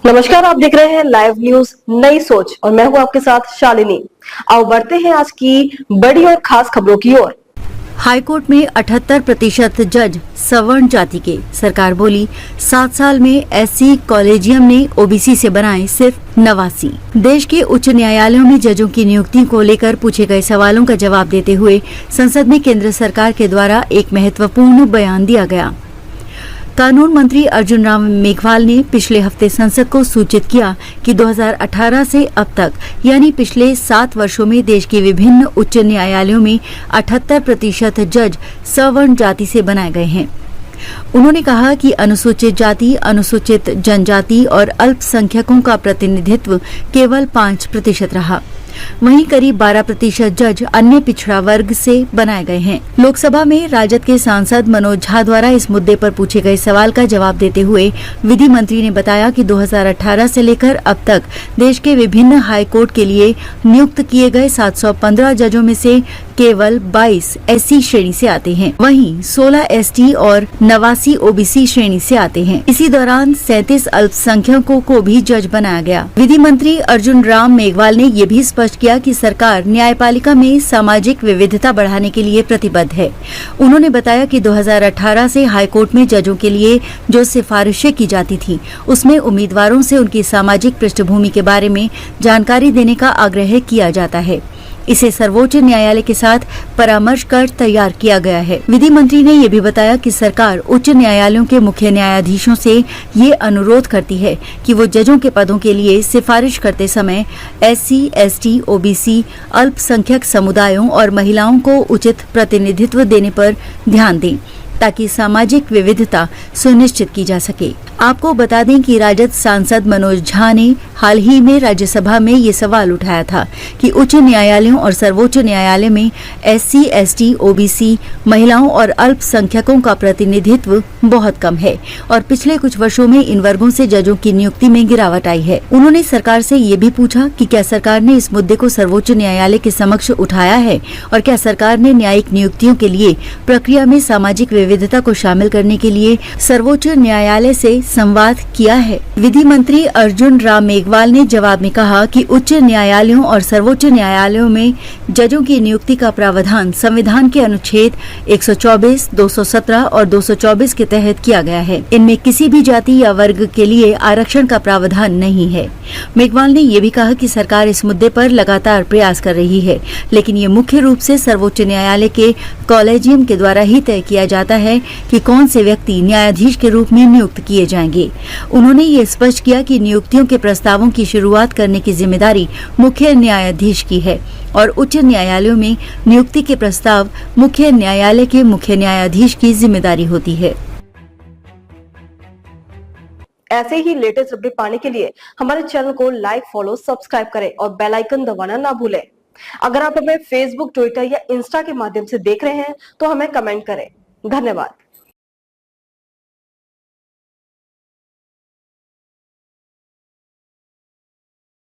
नमस्कार, आप देख रहे हैं लाइव न्यूज नई सोच और मैं हूं आपके साथ शालिनी। आओ बढ़ते हैं आज की बड़ी और खास खबरों की ओर। हाईकोर्ट में 78% जज सवर्ण जाति के। सरकार बोली 7 साल में एससी कॉलेजियम ने ओबीसी से बनाए सिर्फ 89। देश के उच्च न्यायालयों में जजों की नियुक्ति को लेकर पूछे गए सवालों का जवाब देते हुए संसद में केंद्र सरकार के द्वारा एक महत्वपूर्ण बयान दिया गया। कानून मंत्री अर्जुन राम मेघवाल ने पिछले हफ्ते संसद को सूचित किया कि 2018 से अब तक यानी पिछले 7 वर्षों में देश के विभिन्न उच्च न्यायालयों में 78% जज सवर्ण जाति से बनाए गए हैं। उन्होंने कहा कि अनुसूचित जाति, अनुसूचित जनजाति और अल्पसंख्यकों का प्रतिनिधित्व केवल 5% रहा। वहीं करीब 12% जज अन्य पिछड़ा वर्ग से बनाए गए हैं। लोकसभा में राजद के सांसद मनोज झा द्वारा इस मुद्दे पर पूछे गए सवाल का जवाब देते हुए विधि मंत्री ने बताया कि 2018 से लेकर अब तक देश के विभिन्न हाई कोर्ट के लिए नियुक्त किए गए 715 जजों में से केवल 22 एससी श्रेणी से आते हैं, वहीं 16 एसटी और 89 ओबीसी श्रेणी से आते हैं। इसी दौरान 37 अल्पसंख्यकों को भी जज बनाया गया। विधि मंत्री अर्जुन राम मेघवाल ने ये भी स्पष्ट किया कि सरकार न्यायपालिका में सामाजिक विविधता बढ़ाने के लिए प्रतिबद्ध है। उन्होंने बताया कि 2018 से हाईकोर्ट में जजों के लिए जो सिफारिशें की जाती थी, उसमें उम्मीदवारों से उनकी सामाजिक पृष्ठभूमि के बारे में जानकारी देने का आग्रह किया जाता है। इसे सर्वोच्च न्यायालय के साथ परामर्श कर तैयार किया गया है। विधि मंत्री ने ये भी बताया कि सरकार उच्च न्यायालयों के मुख्य न्यायाधीशों से ये अनुरोध करती है कि वो जजों के पदों के लिए सिफारिश करते समय एससी, एसटी, ओबीसी, अल्पसंख्यक समुदायों और महिलाओं को उचित प्रतिनिधित्व देने पर ध्यान दें, ताकि सामाजिक विविधता सुनिश्चित की जा सके। आपको बता दें कि राजद सांसद मनोज झा ने हाल ही में राज्यसभा में ये सवाल उठाया था कि उच्च न्यायालयों और सर्वोच्च न्यायालय में एससी, एसटी, ओबीसी, महिलाओं और अल्पसंख्यकों का प्रतिनिधित्व बहुत कम है और पिछले कुछ वर्षों में इन वर्गों से जजों की नियुक्ति में गिरावट आई है। उन्होंने सरकार से ये भी पूछा कि क्या सरकार ने इस मुद्दे को सर्वोच्च न्यायालय के समक्ष उठाया है और क्या सरकार ने न्यायिक नियुक्तियों के लिए प्रक्रिया में सामाजिक विविधता को शामिल करने के लिए सर्वोच्च न्यायालय से संवाद किया है। विधि मंत्री अर्जुन राम मेघवाल ने जवाब में कहा कि उच्च न्यायालयों और सर्वोच्च न्यायालयों में जजों की नियुक्ति का प्रावधान संविधान के अनुच्छेद 124, 217 और 224 के तहत किया गया है। इनमें किसी भी जाति या वर्ग के लिए आरक्षण का प्रावधान नहीं है। मेघवाल ने ये भी कहा कि सरकार इस मुद्दे पर लगातार प्रयास कर रही है, लेकिन ये मुख्य रूप से सर्वोच्च न्यायालय के कॉलेजियम के द्वारा ही तय किया जाता है कि कौन से व्यक्ति न्यायाधीश के रूप में नियुक्त किए जाएंगे। उन्होंने ये स्पष्ट किया कि नियुक्तियों के प्रस्तावों की शुरुआत करने की जिम्मेदारी मुख्य न्यायाधीश की है और उच्च न्यायालयों में नियुक्ति के प्रस्ताव मुख्य न्यायालय के मुख्य न्यायाधीश की जिम्मेदारी होती है। ऐसे ही लेटेस्ट अपडेट पाने के लिए हमारे चैनल को लाइक, फॉलो, सब्सक्राइब करें और बेल आइकन दबाना ना भूलें। अगर आप हमें फेसबुक, ट्विटर या इंस्टा के माध्यम से देख रहे हैं तो हमें कमेंट करें। धन्यवाद।